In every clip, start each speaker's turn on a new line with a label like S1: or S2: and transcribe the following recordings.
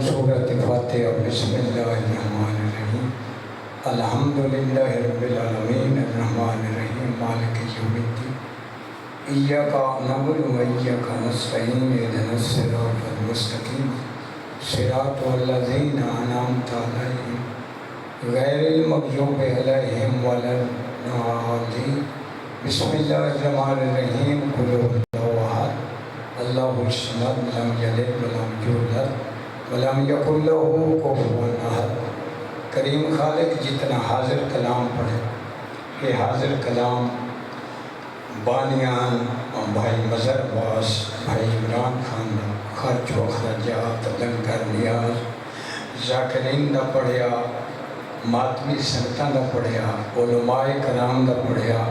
S1: سورۃ فاتحہ بسم اللہ الرحمن الرحیم الحمدللہ رب العالمین الرحمن الرحیم مالک یوم الدین ایاک نعبد و ایاک نستعین اہدنا الصراط المستقیم صراط الذین انعمت علیہم غیر المغضوب علیہم ولا الضالین بسم اللہ الرحمن الرحیم قل هو اللہ احد اللہ الصمد لم یلد ولم یولد ولم یکن لہ کفوا احد۔ کریم خالق جتنا حاضر کلام پڑھے، یہ حاضر کلام بانیان بھائی مظہر عباس، بھائی عمران خان دا خرچ و اخراجات لنگر نیاز ذاکرین دا پڑھیا، ماتمی سنگتاں دا پڑھیا، علماء کرام دا پڑھیا۔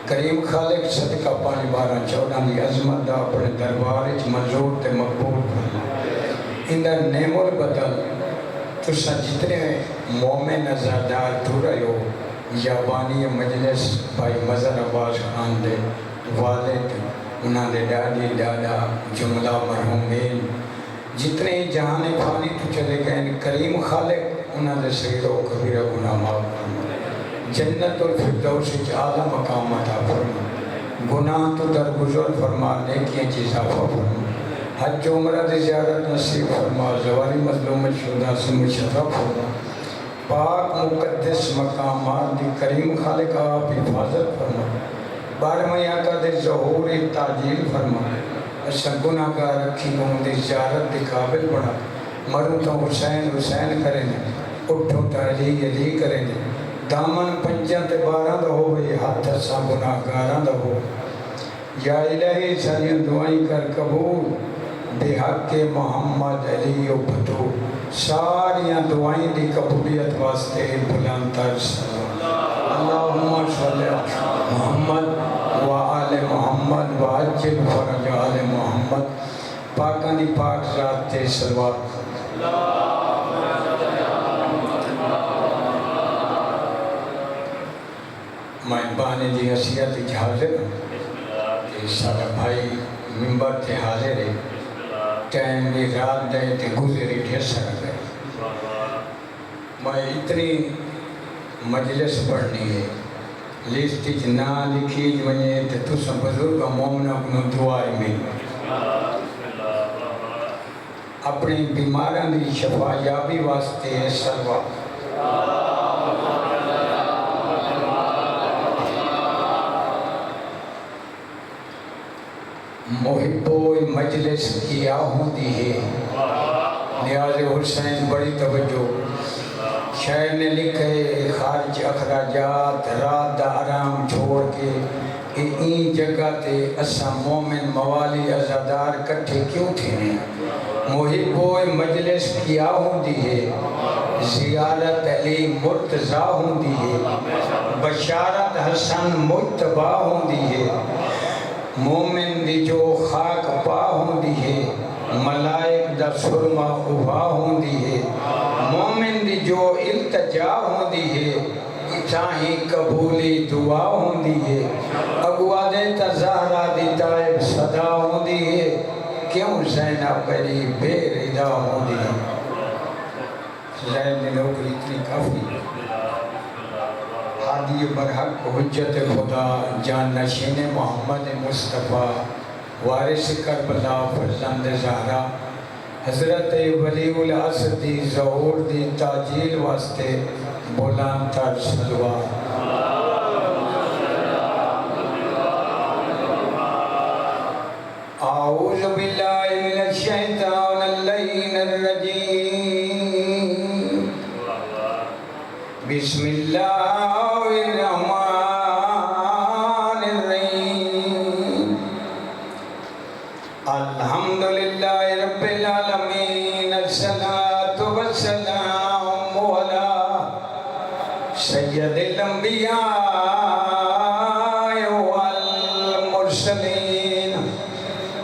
S1: کریم خالق صدقہ 5 12 14 دی عظمت دا اپنے دربار وچ منظور تے مقبول فرما۔ اندر نعم البدل تسا جتنے مومن ازادار تو رہے ہو، یا بانی مجلس بھائی مظہر عباس خان دے والد، انہاں دے ڈاڈی ڈاڈا جملہ مرحومین جتنے جہان فانی تو چلے گئے، کریم خالق انہاں دے صغیر و کبیرہ گناہ معاف فرما، جنت الفردوس وچ اعلیٰ مقام عطا فرما، گناہ تو درگزر فرما، نیکیاں چ اضافہ فرما، حج و عمرہ دی زیارت نصیب فرما، زواری مظلوم شہداء سے مشرف فرما، پاک مقدس مقامات دی کریم خالق آپ حفاظت فرما، 12ویں آقا دے ظہور تعجیل فرما، اچھا گناہ گار رکھی گون دی زیارت دی قابل بڑھا، مروں تو حسین حسین کریں اٹھوں تو علی علی کریں، دامن پنجاں تے 12 دا ہوئے، ہاتھ سا گناہ گاراں دا ہو، یا الہی ساریاں دعائیں کر قبول، بے حق محمد علی و بھتو ساریاں دعائیں دی قبولیت واسطے بلند تر اللہم صلی محمد و آل محمد و عجل فرج آل محمد۔ پاکاں دی پاک ذات تے صلوات۔ میں بانے دی حیثیت وچ حاضر ہوں کہ سارا بھائی ممبر تے حاضر ہے، ٹائم بھی رات دے تے گزری ڈھیر سارا گئے، میں اتنی مجلس پڑھنی ہے، لسٹ وچ نا لکھی ونجے تے تساں بزرگ مومناں کو دعائیں مل اپنی بیماراں دی شفا یابی واسطے صلوات۔ محبو مجلس کی آہوں دی ہے، نیاز حسین بڑی توجہ، شاعر نے لکھے خارج اخراجات رات دا آرام چھوڑ کے این جگہ تے اسا مومن موالی ازادار کٹھے کیوں تھے ہیں۔ محبو مجلس کی آہوں دی ہے، زیارت علی مرتضیٰ ہوں دی ہے، بشارت حسن مجتبہ ہوں دی ہے، مومن دی جو خاک پا ہوں دی ہے، ملائک دا سرما خوبا ہوں دی ہے، مومن دی جو التجا ہوں دی ہے، چاہی قبولی دعا ہوں دی ہے، اگوا دے تزہرہ دی تائب صدا ہوں دی ہے، کیوں زینب بری بے ردا ہوں دی ہے۔ زینب نے نوکری اتنی کافی، ہادی برحق حجت خدا جان نشین محمد مصطفیٰ وارث کربلا فرزند زہرا، حضرت ولی العصر دی ظہور دی تعجیل واسطے بلند تر صلوات۔ اعوذ باللہ من الشیطان اللعین الرجیم، بسم اللہ الرحمن الرحیم، الحمدللہ رب العالمین، الصلاة والسلام علی سید الانبیاء والمرسلین،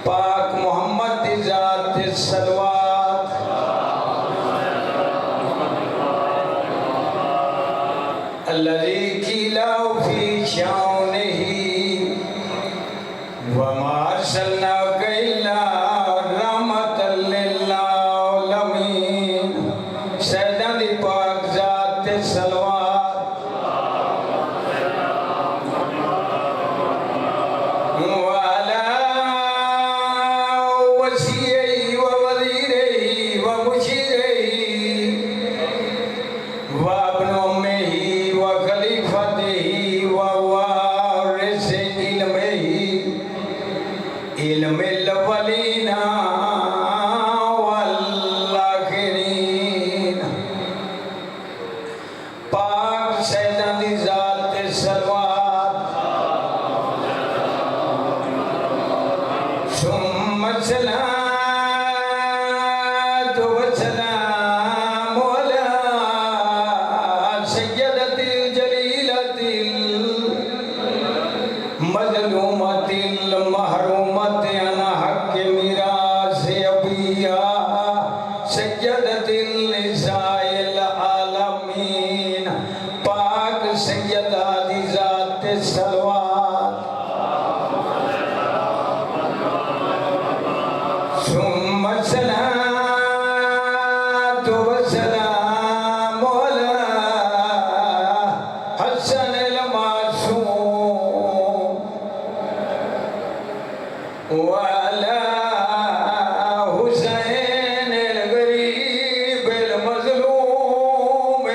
S1: پاک محمد دی ذات صلوات۔ الذي كلا في شأنه وما أرسلناك إلا رحمة للعالمين، سیداں دی پاک ذات تے صلوات وعلا وسیعی و وزیرہی و مشیرہی و ابن امہی و خلیفتہی و وارث علمہی علم الاولین والآخرین پاک سیداں دی ذات تے صلوات ثم الصلاة والسلام على سيدة الجليلة المظلومة المحرومة عن حق میراث أبيها سيدة النساء العالمين پاک سیدہ دی ذات تے صلوات ثم الصلاة والسلام على حسن المعصوم وعلى حسين الغريب المظلوم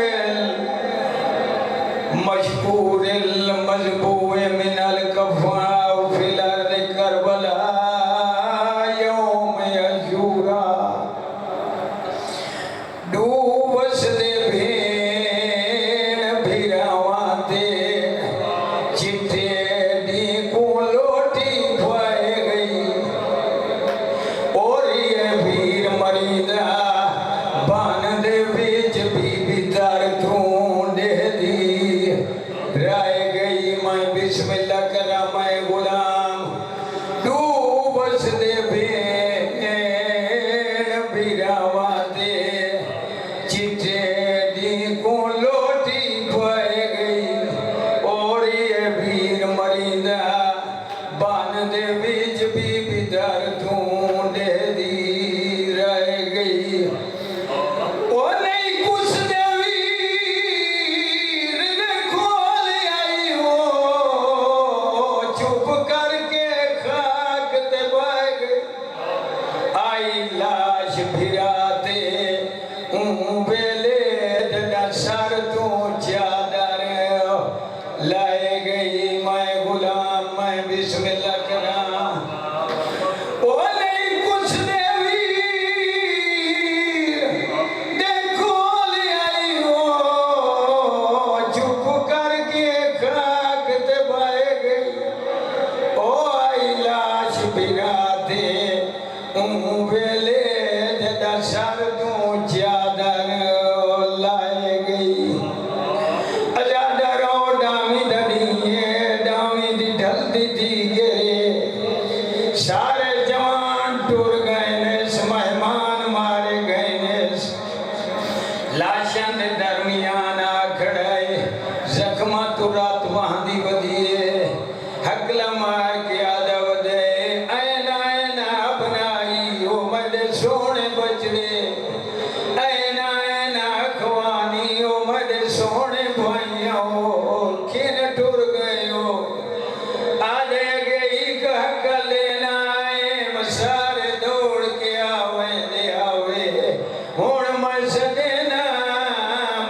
S1: المشكور المذبوح من الكفار في الأرض كربلاء يوم عاشوراء ڈوبس دے بھین بھیراواں تے چٹھے دی کو لوٹی پائے گئی اور یہ بھیر مریدہ بان دے بیچ بی دار ڈھونڈے دی رائے گئی میں بسم اللہ کرا میں غلام ڈوبس دے بھین بھیراواں تے چٹھے دی کو لوٹی پائے گئی اور یہ بھیر مریدہ بان دے بیچ بی دار ڈھونڈے دی رہ گئی او نہیں کچھ دے ویر نے کھول آئی ہو چپ کر کے خاک تے بہ گئی آئی لاش بھراتے ویلے جڑا سر تو چادر لائے گئی میں غلام میں بسم اللہ کرا او نہیں کچھ دے ویر دیکھو لے آئی ہو چپ کر کے خاک تے بہ گئی او آئی لاش بھراتے ویلے جڑا سر تو چادر لائے گئی اجا ڈرو ڈامی دڑیے ڈامی دی ڈھل دی تھی گرے سارے جوان ٹور گئے نیس مہمان مارے گئے نیس لاشن دے درمیان آ کھڑائے زخمہ تو رات وہاں دی بدیے حقلہ مار کے آدھا ودے اینا اینا اپنائی او مدے سونے بچڑے اینا اینا اخوانی او مدے سونے بھائیاں ہو کھین ٹور گئے ہو آدھے گئی کہہ کر لینا آئے مسارے دوڑ کے آوے دے آوے ہون میں سدینا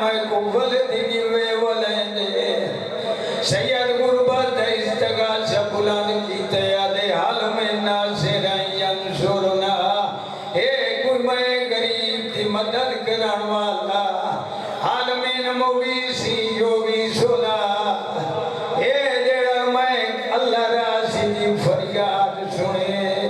S1: میں کفل دی وے ولندے سید غربت استغاثہ بلند کیتے آدھے حال میں ناصر ینصرنا اے کوئی میں غریب دی مدد کرن والا حال میں مویسی یوگی سنا اے جڑا میں اللہ راسی دی فریاد سنے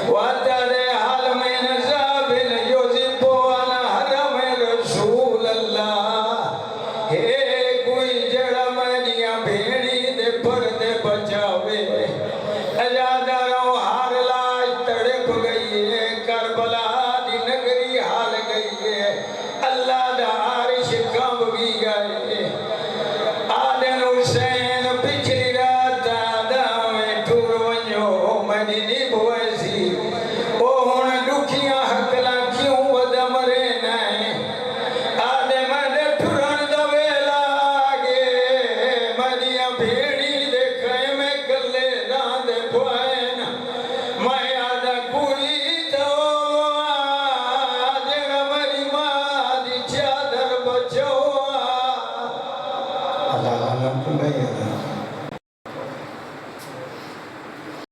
S1: وعدہ دے حال میں نزابل یوزبو علی حرم رسول اللہ اے کوئی جڑا میں دیاں بھیڑی دے پردے بچاوے اجاداروں ہار لاش تڑپ گئی ہے کربلا دی نگری حال گئی ہے اللہ دا عرش کام بھی گئے خلقت